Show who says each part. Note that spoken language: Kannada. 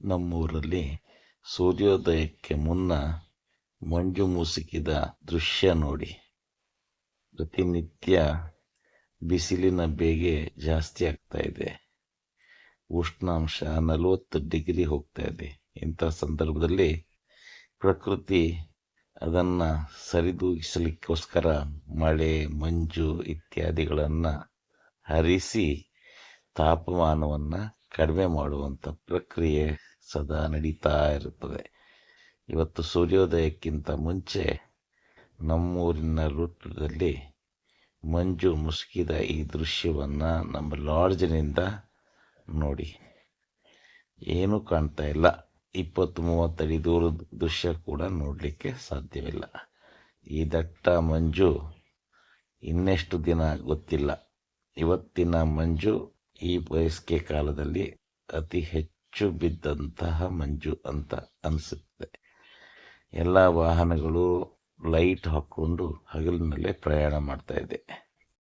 Speaker 1: ನಮ್ಮೂರಲ್ಲಿ ಸೂರ್ಯೋದಯಕ್ಕೆ ಮುನ್ನ ಮಂಜು ಮುಸುಕಿದ ದೃಶ್ಯ ನೋಡಿ. ಪ್ರತಿನಿತ್ಯ ಬಿಸಿಲಿನ ಬೇಗೆ ಜಾಸ್ತಿ ಆಗ್ತಾ ಇದೆ. ಉಷ್ಣಾಂಶ 40 ಡಿಗ್ರಿ ಹೋಗ್ತಾ ಇದೆ. ಇಂಥ ಸಂದರ್ಭದಲ್ಲಿ ಪ್ರಕೃತಿ ಅದನ್ನು ಸರಿದೂಗಿಸಲಿಕ್ಕೋಸ್ಕರ ಮಳೆ, ಮಂಜು ಇತ್ಯಾದಿಗಳನ್ನು ಹರಿಸಿ ತಾಪಮಾನವನ್ನು ಕಡಿಮೆ ಮಾಡುವಂಥ ಪ್ರಕ್ರಿಯೆ ಸದಾ ನಡೀತಾ ಇರುತ್ತದೆ. ಇವತ್ತು ಸೂರ್ಯೋದಯಕ್ಕಿಂತ ಮುಂಚೆ ನಮ್ಮೂರಿನ ವೃತ್ತದಲ್ಲಿ ಮಂಜು ಮುಸುಕಿದ ಈ ದೃಶ್ಯವನ್ನು ನಮ್ಮ ಲಾಡ್ಜಿನಿಂದ ನೋಡಿ. ಏನೂ ಕಾಣ್ತಾ ಇಲ್ಲ. 20-30 ಅಡಿ ದೂರದ ದೃಶ್ಯ ಕೂಡ ನೋಡಲಿಕ್ಕೆ ಸಾಧ್ಯವಿಲ್ಲ. ಈ ದಟ್ಟ ಮಂಜು ಇನ್ನೆಷ್ಟು ದಿನ ಗೊತ್ತಿಲ್ಲ. ಇವತ್ತಿನ ಮಂಜು ಈ ಬೇಸಿಗೆ ಕಾಲದಲ್ಲಿ ಅತಿ ಹೆಚ್ಚು ಬಿದ್ದಂತಹ ಮಂಜು ಅಂತ ಅನಿಸುತ್ತೆ. ಎಲ್ಲ ವಾಹನಗಳು ಲೈಟ್ ಹಾಕ್ಕೊಂಡು ಹಗಲಿನಲ್ಲೇ ಪ್ರಯಾಣ ಮಾಡ್ತಾ ಇದೆ.